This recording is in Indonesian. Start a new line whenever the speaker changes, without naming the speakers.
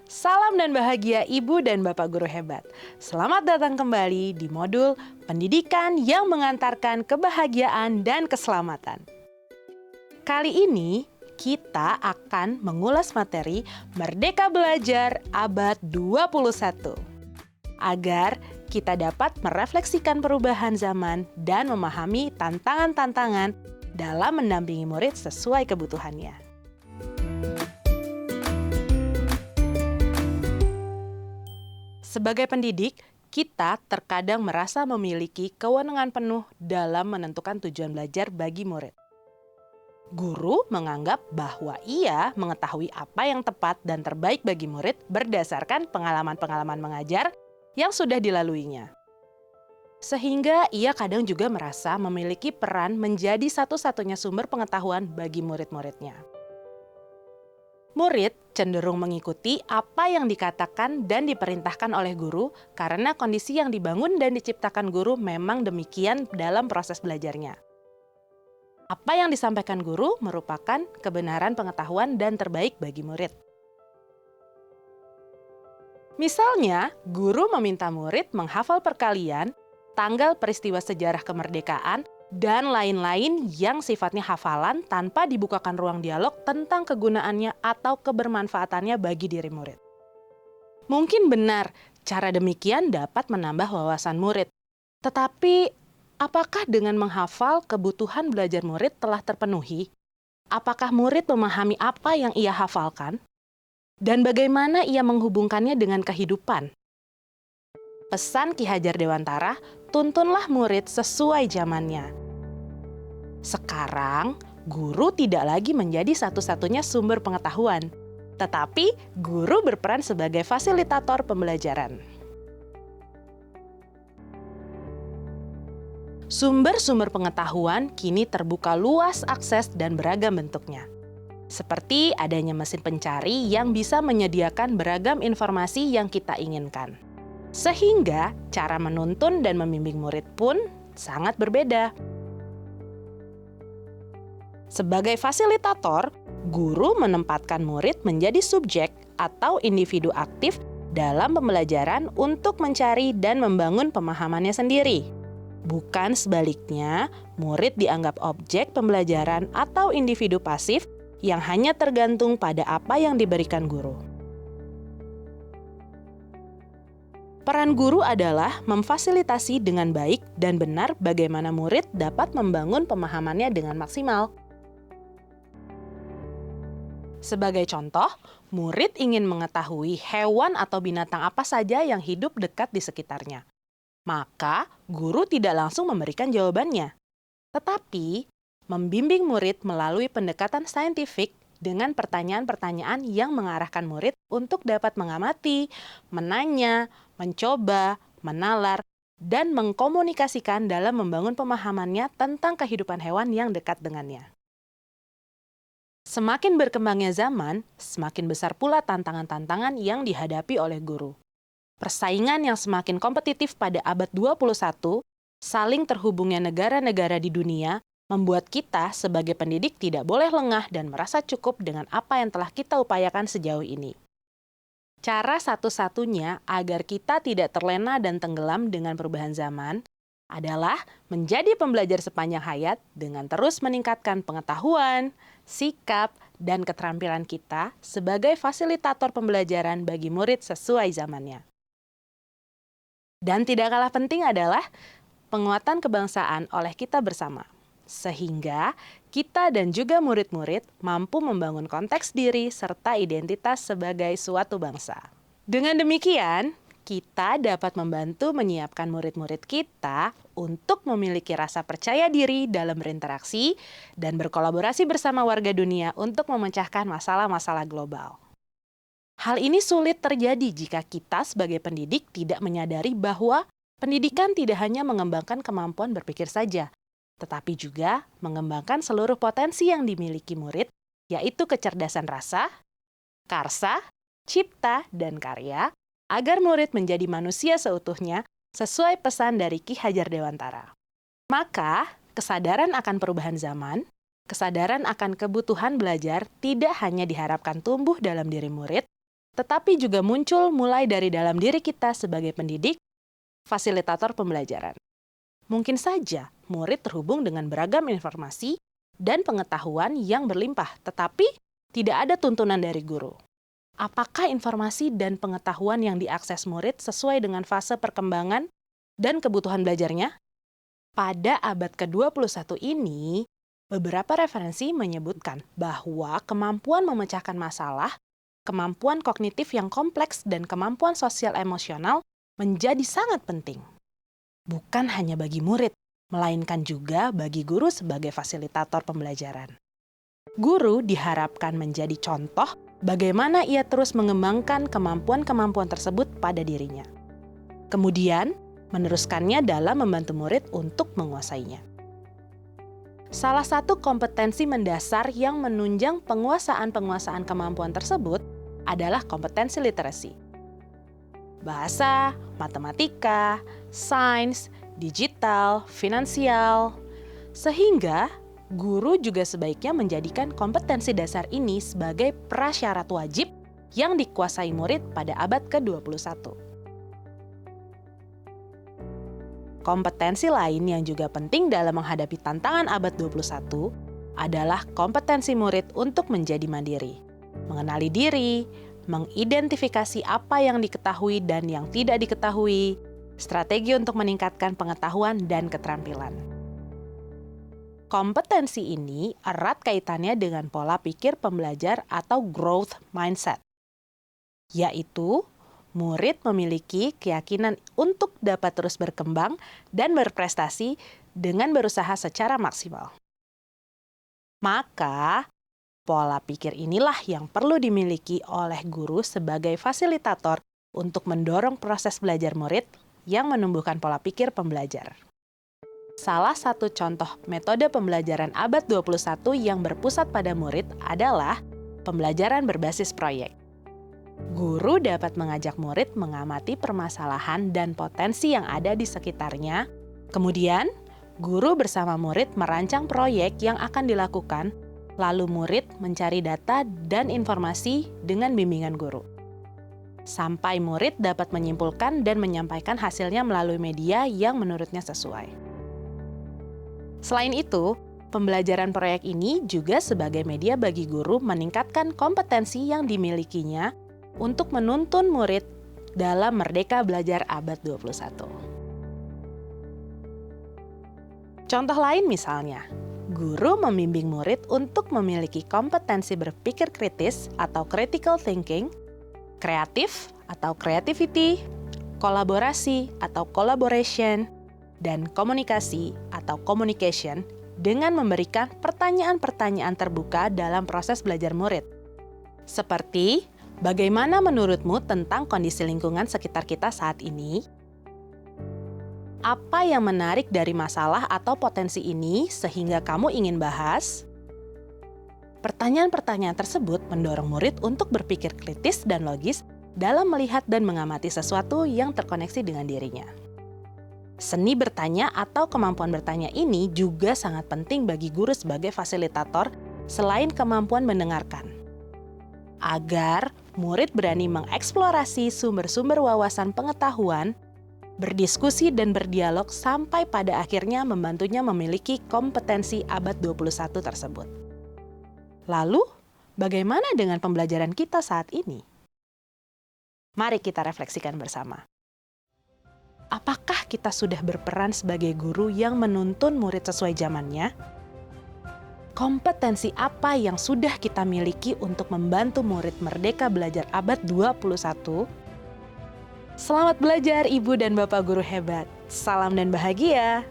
Salam dan bahagia Ibu dan Bapak Guru hebat. Selamat datang kembali di modul Pendidikan yang mengantarkan kebahagiaan dan keselamatan. Kali ini kita akan mengulas materi Merdeka Belajar Abad 21. Agar kita dapat merefleksikan perubahan zaman dan memahami tantangan-tantangan dalam mendampingi murid sesuai kebutuhannya. Sebagai pendidik, kita terkadang merasa memiliki kewenangan penuh dalam menentukan tujuan belajar bagi murid. Guru menganggap bahwa ia mengetahui apa yang tepat dan terbaik bagi murid berdasarkan pengalaman-pengalaman mengajar yang sudah dilaluinya. Sehingga ia kadang juga merasa memiliki peran menjadi satu-satunya sumber pengetahuan bagi murid-muridnya. Murid cenderung mengikuti apa yang dikatakan dan diperintahkan oleh guru karena kondisi yang dibangun dan diciptakan guru memang demikian dalam proses belajarnya. Apa yang disampaikan guru merupakan kebenaran pengetahuan dan terbaik bagi murid. Misalnya, guru meminta murid menghafal perkalian, tanggal peristiwa sejarah kemerdekaan, dan lain-lain yang sifatnya hafalan tanpa dibukakan ruang dialog tentang kegunaannya atau kebermanfaatannya bagi diri murid. Mungkin benar, cara demikian dapat menambah wawasan murid. Tetapi, apakah dengan menghafal kebutuhan belajar murid telah terpenuhi? Apakah murid memahami apa yang ia hafalkan? Dan bagaimana ia menghubungkannya dengan kehidupan? Pesan Ki Hajar Dewantara, tuntunlah murid sesuai zamannya. Sekarang, guru tidak lagi menjadi satu-satunya sumber pengetahuan, tetapi guru berperan sebagai fasilitator pembelajaran. Sumber-sumber pengetahuan kini terbuka luas akses dan beragam bentuknya. Seperti adanya mesin pencari yang bisa menyediakan beragam informasi yang kita inginkan. Sehingga cara menuntun dan membimbing murid pun sangat berbeda. Sebagai fasilitator, guru menempatkan murid menjadi subjek atau individu aktif dalam pembelajaran untuk mencari dan membangun pemahamannya sendiri. Bukan sebaliknya, murid dianggap objek pembelajaran atau individu pasif yang hanya tergantung pada apa yang diberikan guru. Peran guru adalah memfasilitasi dengan baik dan benar bagaimana murid dapat membangun pemahamannya dengan maksimal. Sebagai contoh, murid ingin mengetahui hewan atau binatang apa saja yang hidup dekat di sekitarnya. Maka, guru tidak langsung memberikan jawabannya. Tetapi, membimbing murid melalui pendekatan saintifik dengan pertanyaan-pertanyaan yang mengarahkan murid untuk dapat mengamati, menanya, mencoba, menalar, dan mengkomunikasikan dalam membangun pemahamannya tentang kehidupan hewan yang dekat dengannya. Semakin berkembangnya zaman, semakin besar pula tantangan-tantangan yang dihadapi oleh guru. Persaingan yang semakin kompetitif pada abad 21, saling terhubungnya negara-negara di dunia, membuat kita sebagai pendidik tidak boleh lengah dan merasa cukup dengan apa yang telah kita upayakan sejauh ini. Cara satu-satunya agar kita tidak terlena dan tenggelam dengan perubahan zaman adalah menjadi pembelajar sepanjang hayat dengan terus meningkatkan pengetahuan, sikap, dan keterampilan kita sebagai fasilitator pembelajaran bagi murid sesuai zamannya. Dan tidak kalah penting adalah penguatan kebangsaan oleh kita bersama. Sehingga kita dan juga murid-murid mampu membangun konteks diri serta identitas sebagai suatu bangsa. Dengan demikian, kita dapat membantu menyiapkan murid-murid kita untuk memiliki rasa percaya diri dalam berinteraksi dan berkolaborasi bersama warga dunia untuk memecahkan masalah-masalah global. Hal ini sulit terjadi jika kita sebagai pendidik tidak menyadari bahwa pendidikan tidak hanya mengembangkan kemampuan berpikir saja, tetapi juga mengembangkan seluruh potensi yang dimiliki murid, yaitu kecerdasan rasa, karsa, cipta, dan karya, agar murid menjadi manusia seutuhnya sesuai pesan dari Ki Hajar Dewantara. Maka, kesadaran akan perubahan zaman, kesadaran akan kebutuhan belajar tidak hanya diharapkan tumbuh dalam diri murid, tetapi juga muncul mulai dari dalam diri kita sebagai pendidik, fasilitator pembelajaran. Mungkin saja murid terhubung dengan beragam informasi dan pengetahuan yang berlimpah, tetapi tidak ada tuntunan dari guru. Apakah informasi dan pengetahuan yang diakses murid sesuai dengan fase perkembangan dan kebutuhan belajarnya? Pada abad ke-21 ini, beberapa referensi menyebutkan bahwa kemampuan memecahkan masalah, kemampuan kognitif yang kompleks, dan kemampuan sosial emosional menjadi sangat penting. Bukan hanya bagi murid, melainkan juga bagi guru sebagai fasilitator pembelajaran. Guru diharapkan menjadi contoh bagaimana ia terus mengembangkan kemampuan-kemampuan tersebut pada dirinya. Kemudian, meneruskannya dalam membantu murid untuk menguasainya. Salah satu kompetensi mendasar yang menunjang penguasaan kemampuan tersebut adalah kompetensi literasi. Bahasa, matematika, sains, digital, finansial, sehingga guru juga sebaiknya menjadikan kompetensi dasar ini sebagai prasyarat wajib yang dikuasai murid pada abad ke-21. Kompetensi lain yang juga penting dalam menghadapi tantangan abad 21 adalah kompetensi murid untuk menjadi mandiri, mengenali diri, mengidentifikasi apa yang diketahui dan yang tidak diketahui, strategi untuk meningkatkan pengetahuan dan keterampilan. Kompetensi ini erat kaitannya dengan pola pikir pembelajar atau growth mindset, yaitu murid memiliki keyakinan untuk dapat terus berkembang dan berprestasi dengan berusaha secara maksimal. Maka, pola pikir inilah yang perlu dimiliki oleh guru sebagai fasilitator untuk mendorong proses belajar murid yang menumbuhkan pola pikir pembelajar. Salah satu contoh metode pembelajaran abad 21 yang berpusat pada murid adalah pembelajaran berbasis proyek. Guru dapat mengajak murid mengamati permasalahan dan potensi yang ada di sekitarnya. Kemudian, guru bersama murid merancang proyek yang akan dilakukan, lalu murid mencari data dan informasi dengan bimbingan guru. Sampai murid dapat menyimpulkan dan menyampaikan hasilnya melalui media yang menurutnya sesuai. Selain itu, pembelajaran proyek ini juga sebagai media bagi guru meningkatkan kompetensi yang dimilikinya untuk menuntun murid dalam Merdeka Belajar Abad 21. Contoh lain misalnya, guru membimbing murid untuk memiliki kompetensi berpikir kritis atau critical thinking, kreatif atau creativity, kolaborasi atau collaboration, dan komunikasi atau communication dengan memberikan pertanyaan-pertanyaan terbuka dalam proses belajar murid. Seperti, bagaimana menurutmu tentang kondisi lingkungan sekitar kita saat ini? Apa yang menarik dari masalah atau potensi ini sehingga kamu ingin bahas? Pertanyaan-pertanyaan tersebut mendorong murid untuk berpikir kritis dan logis dalam melihat dan mengamati sesuatu yang terkoneksi dengan dirinya. Seni bertanya atau kemampuan bertanya ini juga sangat penting bagi guru sebagai fasilitator selain kemampuan mendengarkan. Agar murid berani mengeksplorasi sumber-sumber wawasan pengetahuan, berdiskusi dan berdialog sampai pada akhirnya membantunya memiliki kompetensi abad 21 tersebut. Lalu, bagaimana dengan pembelajaran kita saat ini? Mari kita refleksikan bersama. Apakah kita sudah berperan sebagai guru yang menuntun murid sesuai zamannya? Kompetensi apa yang sudah kita miliki untuk membantu murid merdeka belajar abad 21? Selamat belajar Ibu dan Bapak guru hebat. Salam dan bahagia.